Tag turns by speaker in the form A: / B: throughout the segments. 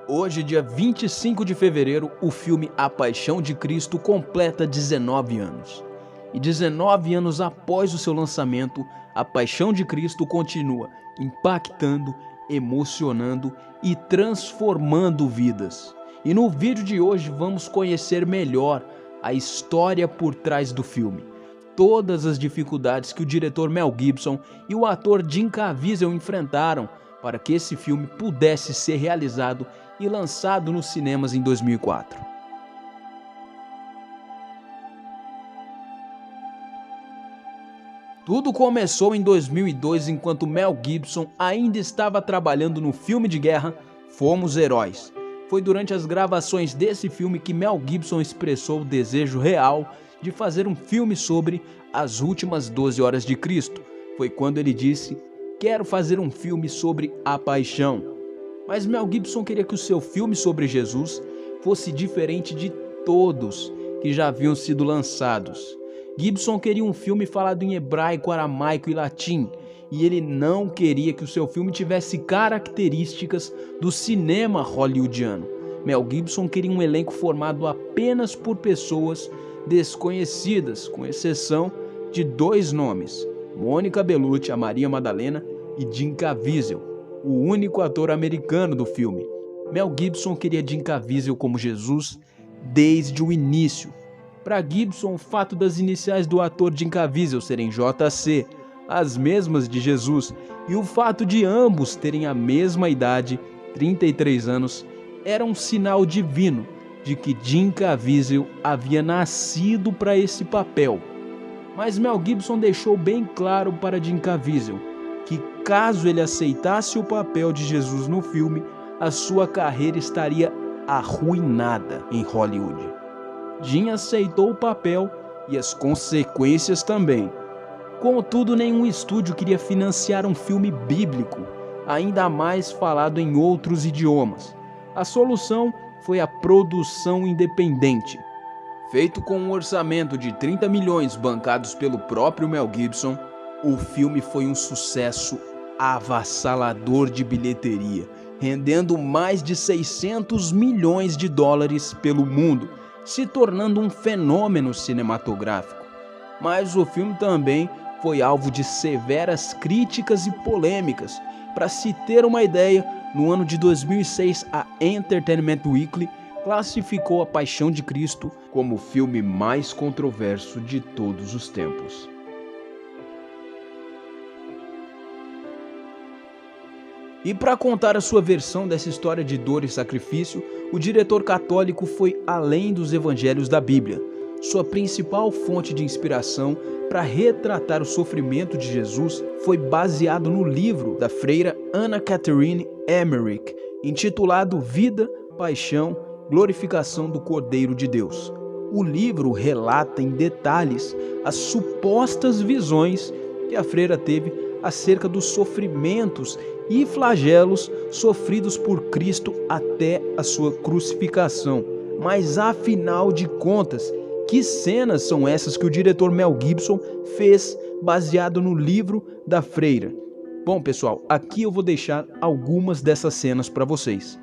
A: Hoje, dia 25 de fevereiro, o filme A Paixão de Cristo completa 19 anos. E 19 anos após o seu lançamento, A Paixão de Cristo continua impactando, emocionando e transformando vidas. E no vídeo de hoje vamos conhecer melhor a história por trás do filme, todas as dificuldades que o diretor Mel Gibson e o ator Jim Caviezel enfrentaram para que esse filme pudesse ser realizado e lançado nos cinemas em 2004. Tudo começou em 2002, enquanto Mel Gibson ainda estava trabalhando no filme de guerra Fomos Heróis. Foi durante as gravações desse filme que Mel Gibson expressou o desejo real de fazer um filme sobre as últimas 12 horas de Cristo. Foi quando ele disse: "Quero fazer um filme sobre a paixão." Mas Mel Gibson queria que o seu filme sobre Jesus fosse diferente de todos que já haviam sido lançados. Gibson queria um filme falado em hebraico, aramaico e latim, e ele não queria que o seu filme tivesse características do cinema hollywoodiano. Mel Gibson queria um elenco formado apenas por pessoas desconhecidas, com exceção de 2 nomes: Mônica Bellucci, a Maria Madalena, e Jim Caviezel, o único ator americano do filme. Mel Gibson queria Jim Caviezel como Jesus desde o início. Para Gibson, o fato das iniciais do ator Jim Caviezel serem JC, as mesmas de Jesus, e o fato de ambos terem a mesma idade, 33 anos, era um sinal divino de que Jim Caviezel havia nascido para esse papel. Mas Mel Gibson deixou bem claro para Jim Caviezel que caso ele aceitasse o papel de Jesus no filme, a sua carreira estaria arruinada em Hollywood. Jim aceitou o papel e as consequências também. Contudo, nenhum estúdio queria financiar um filme bíblico, ainda mais falado em outros idiomas. A solução foi a produção independente. Feito com um orçamento de 30 milhões bancados pelo próprio Mel Gibson, o filme foi um sucesso avassalador de bilheteria, rendendo mais de 600 milhões de dólares pelo mundo, se tornando um fenômeno cinematográfico. Mas o filme também foi alvo de severas críticas e polêmicas. Para se ter uma ideia, no ano de 2006, a Entertainment Weekly classificou A Paixão de Cristo como o filme mais controverso de todos os tempos. E para contar a sua versão dessa história de dor e sacrifício, o diretor católico foi além dos evangelhos da Bíblia. Sua principal fonte de inspiração para retratar o sofrimento de Jesus foi baseado no livro da freira Anna Catherine Emmerich, intitulado Vida, Paixão, Glorificação do Cordeiro de Deus. O livro relata em detalhes as supostas visões que a freira teve acerca dos sofrimentos e flagelos sofridos por Cristo até a sua crucificação. Mas afinal de contas, que cenas são essas que o diretor Mel Gibson fez baseado no livro da freira? Bom, pessoal, aqui eu vou deixar algumas dessas cenas para vocês.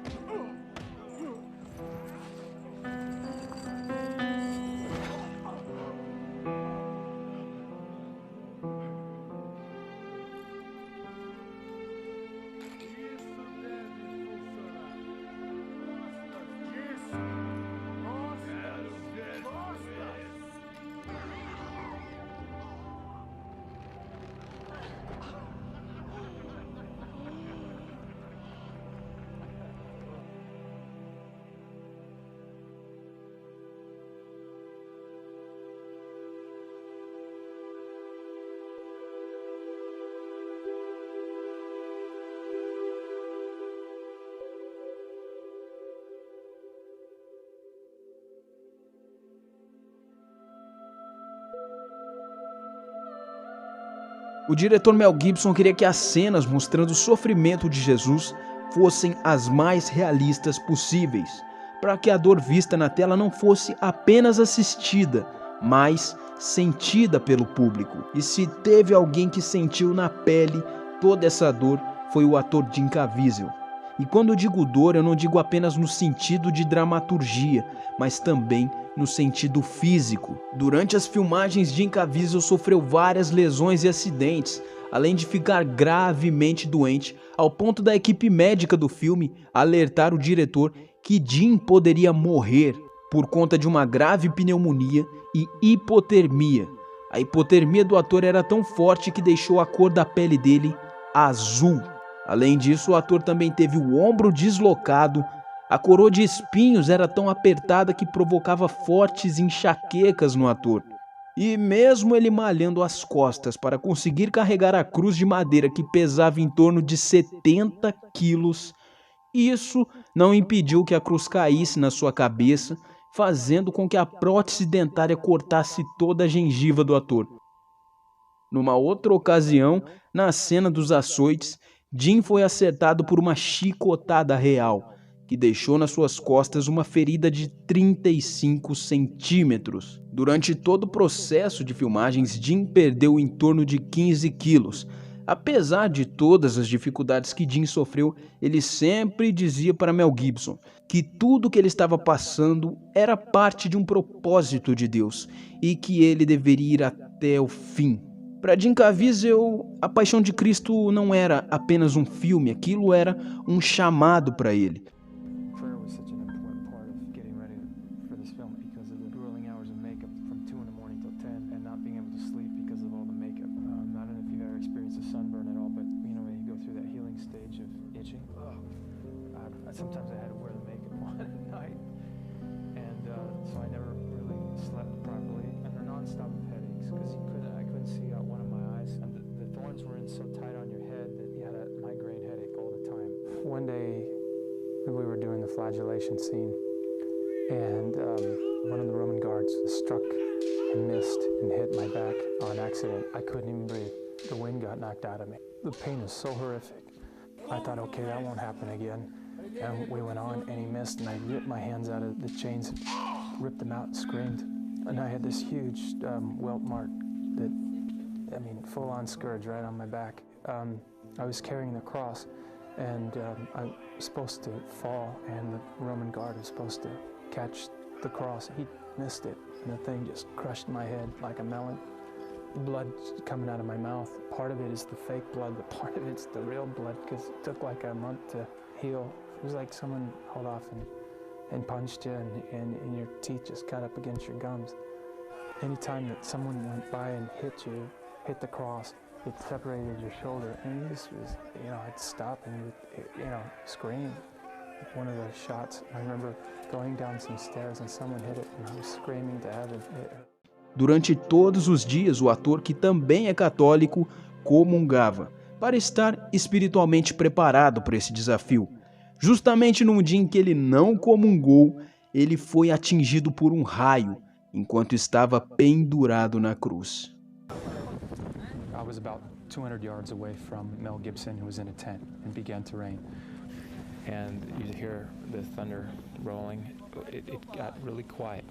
A: O diretor Mel Gibson queria que as cenas mostrando o sofrimento de Jesus fossem as mais realistas possíveis, para que a dor vista na tela não fosse apenas assistida, mas sentida pelo público. E se teve alguém que sentiu na pele toda essa dor, foi o ator Jim Caviezel. E quando eu digo dor, eu não digo apenas no sentido de dramaturgia, mas também no sentido físico. Durante as filmagens, Jim Caviezel sofreu várias lesões e acidentes, além de ficar gravemente doente, ao ponto da equipe médica do filme alertar o diretor que Jim poderia morrer por conta de uma grave pneumonia e hipotermia. A hipotermia do ator era tão forte que deixou a cor da pele dele azul. Além disso, o ator também teve o ombro deslocado, a coroa de espinhos era tão apertada que provocava fortes enxaquecas no ator. E mesmo ele malhando as costas para conseguir carregar a cruz de madeira que pesava em torno de 70 quilos, isso não impediu que a cruz caísse na sua cabeça, fazendo com que a prótese dentária cortasse toda a gengiva do ator. Numa outra ocasião, na cena dos açoites, Jim foi acertado por uma chicotada real, que deixou nas suas costas uma ferida de 35 centímetros. Durante todo o processo de filmagens, Jim perdeu em torno de 15 quilos. Apesar de todas as dificuldades que Jim sofreu, ele sempre dizia para Mel Gibson que tudo que ele estava passando era parte de um propósito de Deus e que ele deveria ir até o fim. Para Jim Caviezel, A Paixão de Cristo não era apenas um filme, aquilo era um chamado para ele.
B: Sometimes I had to wear the makeup on at night, and so I never really slept properly, and they're non-stop headaches because I couldn't see out one of my eyes, and the thorns were in so tight on your head that you had a migraine headache all the time. One day we were doing the flagellation scene, and one of the Roman guards struck and missed and hit my back on accident. I couldn't even breathe. The wind got knocked out of me. The pain is so horrific. I thought, okay, that won't happen again. And we went on, and he missed, and I ripped my hands out of the chains, ripped them out and screamed. And I had this huge welt mark that, I mean, full-on scourge right on my back. I was carrying the cross, and I was supposed to fall, and the Roman guard was supposed to catch the cross. He missed it, and the thing just crushed my head like a melon. Blood coming out of my mouth. Part of it is the fake blood, but part of it's the real blood, because it took like a month to heal. It was like someone held off and punched you, and your teeth just cut up against your gums. Anytime that someone went by and hit you, hit the cross, it separated your shoulder, and you just was, I'd stop and scream. One of the shots, I remember going down some stairs and someone hit it, and I was screaming to heaven.
A: Durante todos os dias, o ator, que também é católico, comungava, para estar espiritualmente preparado para esse desafio. Justamente num dia em que ele não comungou, ele foi atingido por um raio, enquanto estava pendurado na cruz.
B: I was about 200 yards away from Mel Gibson, who was in a tent, and began to rain. And you'd hear the thunder rolling. It got really quiet,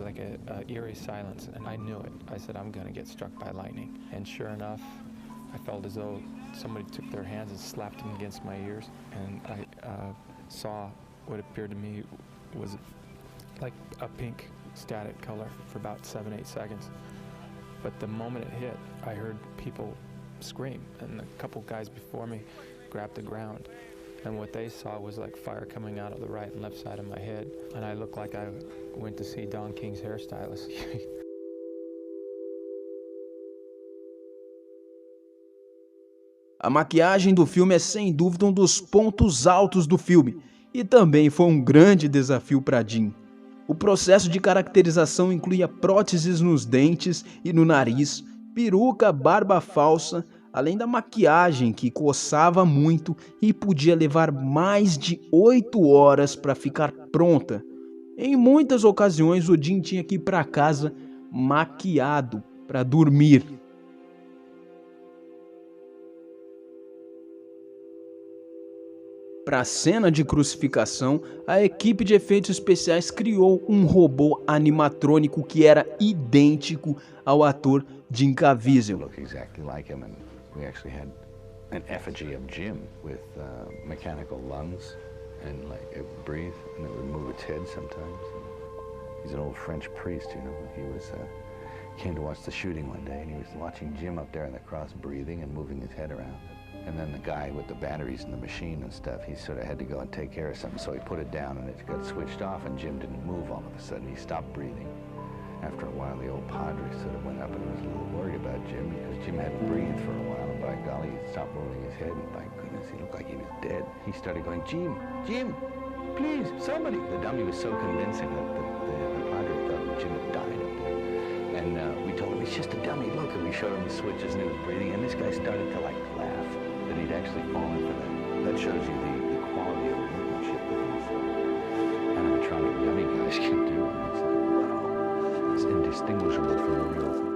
B: like a eerie silence, and I knew it. I said, I'm gonna get struck by lightning. And sure enough, I felt as though somebody took their hands and slapped them against my ears, and I saw what appeared to me was like a pink static color for about 7-8 seconds. But the moment it hit, I heard people scream, and a couple guys before me grabbed the ground. And what they saw was like fire coming out of the right and left side of my head. And I looked like I went to see Don King's hairstylist.
A: A maquiagem do filme é sem dúvida um dos pontos altos do filme, e também foi um grande desafio para Jim. O processo de caracterização incluía próteses nos dentes e no nariz, peruca, barba falsa, além da maquiagem que coçava muito e podia levar mais de 8 horas para ficar pronta. Em muitas ocasiões o Jim tinha que ir para casa maquiado para dormir. Para a cena de crucificação, a equipe de efeitos especiais criou um robô animatrônico que era idêntico ao ator Jim Caviezel.
C: Look exactly like him, and we actually had an effigy of Jim with mechanical lungs, and like it would breathe and it would move its head sometimes. He's an old French priest, you know. He was came to watch the shooting one day, and he was watching Jim up there on the cross breathing and moving his head around. And then the guy with the batteries in the machine and stuff, he sort of had to go and take care of something, so he put it down and it got switched off, and Jim didn't move all of a sudden. He stopped breathing. After a while, the old padre sort of went up and was a little worried about Jim, because Jim hadn't breathed for a while, and by golly, he stopped moving his head, and by goodness, he looked like he was dead. He started going, Jim, Jim, please, somebody. The dummy was so convincing that the padre thought Jim had died up there. And we told him, it's just a dummy, look, and we showed him the switches, and he was breathing, and this guy started to like laugh that he'd actually fallen for that. That shows you the quality of workmanship that these animatronic dummy guys can do. And it's like, wow, it's indistinguishable from the real thing.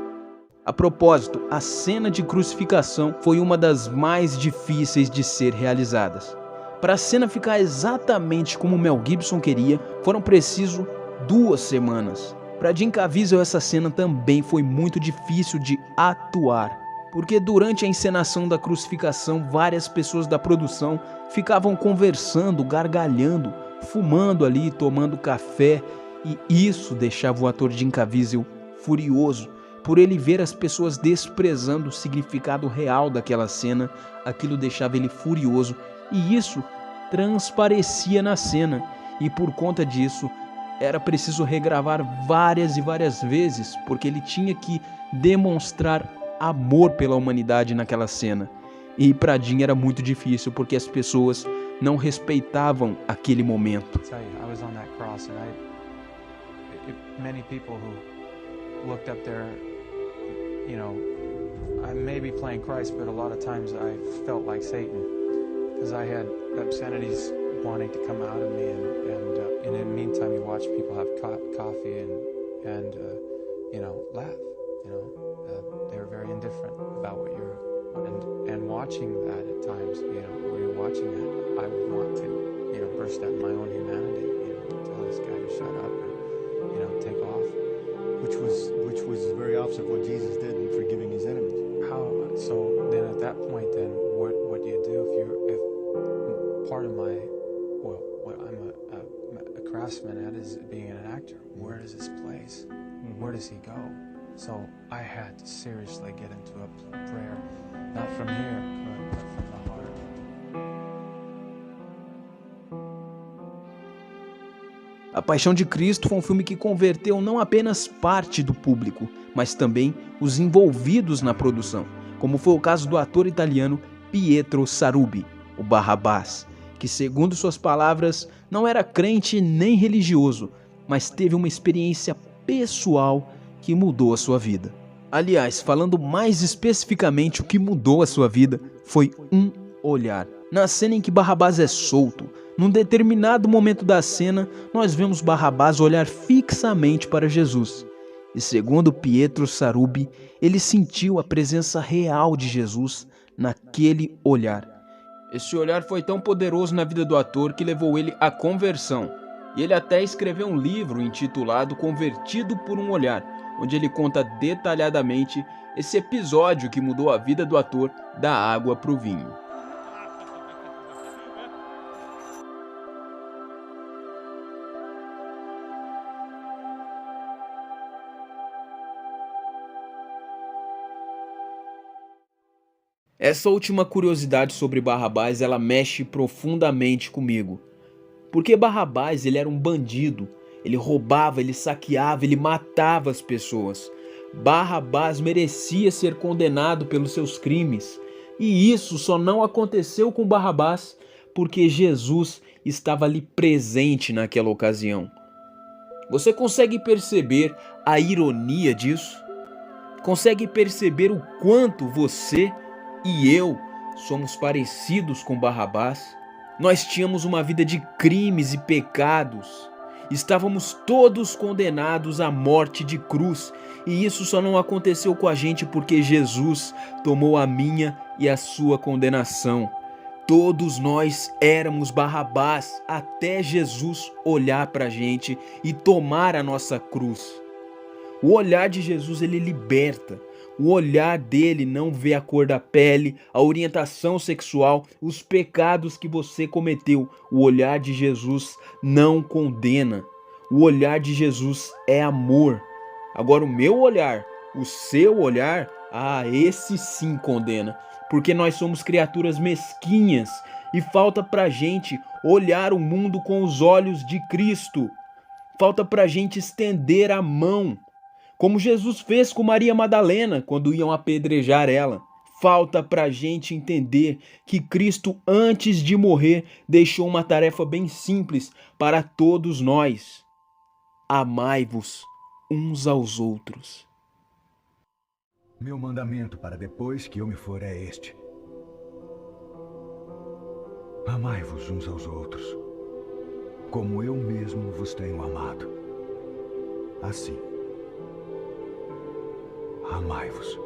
A: A propósito, a cena de crucificação foi uma das mais difíceis de ser realizadas. Para a cena ficar exatamente como Mel Gibson queria, foram preciso 2 semanas. Para Jim Caviezel, essa cena também foi muito difícil de atuar, porque durante a encenação da crucificação, várias pessoas da produção ficavam conversando, gargalhando, fumando ali, tomando café, e isso deixava o ator Jim Caviezel furioso, por ele ver as pessoas desprezando o significado real daquela cena. Aquilo deixava ele furioso, e isso transparecia na cena, e por conta disso, era preciso regravar várias e várias vezes, porque ele tinha que demonstrar amor pela humanidade naquela cena. E para Jim era muito difícil, porque as pessoas não respeitavam aquele momento.
B: I was on that cross, and many people who looked up there, you know, I may be playing Christ, but a lot of times I felt like Satan, because I had obscenities wanting to come out of me, and in the meantime, you watch people have coffee and you know, laugh. You know, they're very indifferent about what you're, and watching that at times, you know, when you're watching that, I would want to, you know, burst out my own humanity, you know, tell this guy to shut up and, you know, take off.
D: Which was the very opposite of what Jesus did in forgiving his enemies.
B: So then at that point, then what do you do if part of my, well, what I'm a craftsman at is being an actor. Where does this place? Where does he go? So I had to seriously get into a prayer, not from here, but from the heart.
A: A Paixão de Cristo foi um filme que converteu não apenas parte do público, mas também os envolvidos na produção, como foi o caso do ator italiano Pietro Sarubi, o Barrabás, que, segundo suas palavras, não era crente nem religioso, mas teve uma experiência pessoal que mudou a sua vida. Aliás, falando mais especificamente, o que mudou a sua vida foi um olhar. Na cena em que Barrabás é solto, num determinado momento da cena, nós vemos Barrabás olhar fixamente para Jesus. E segundo Pietro Sarubi, ele sentiu a presença real de Jesus naquele olhar. Esse olhar foi tão poderoso na vida do ator que levou ele à conversão. E ele até escreveu um livro intitulado Convertido por um Olhar, onde ele conta detalhadamente esse episódio que mudou a vida do ator da água para o vinho. Essa última curiosidade sobre Barrabás, ela mexe profundamente comigo. Porque Barrabás, ele era um bandido. Ele roubava, ele saqueava, ele matava as pessoas. Barrabás merecia ser condenado pelos seus crimes. E isso só não aconteceu com Barrabás porque Jesus estava ali presente naquela ocasião. Você consegue perceber a ironia disso? Consegue perceber o quanto você e eu somos parecidos com Barrabás? Nós tínhamos uma vida de crimes e pecados. Estávamos todos condenados à morte de cruz. E isso só não aconteceu com a gente porque Jesus tomou a minha e a sua condenação. Todos nós éramos Barrabás até Jesus olhar para a gente e tomar a nossa cruz. O olhar de Jesus, ele liberta. O olhar dele não vê a cor da pele, a orientação sexual, os pecados que você cometeu. O olhar de Jesus não condena. O olhar de Jesus é amor. Agora o meu olhar, o seu olhar, esse sim condena. Porque nós somos criaturas mesquinhas e falta pra gente olhar o mundo com os olhos de Cristo. Falta pra gente estender a mão, como Jesus fez com Maria Madalena quando iam apedrejar ela. Falta pra gente entender que Cristo, antes de morrer, deixou uma tarefa bem simples para todos nós: amai-vos uns aos outros.
E: Meu mandamento para depois que eu me for é este: amai-vos uns aos outros, como eu mesmo vos tenho amado. Assim, amai-vos.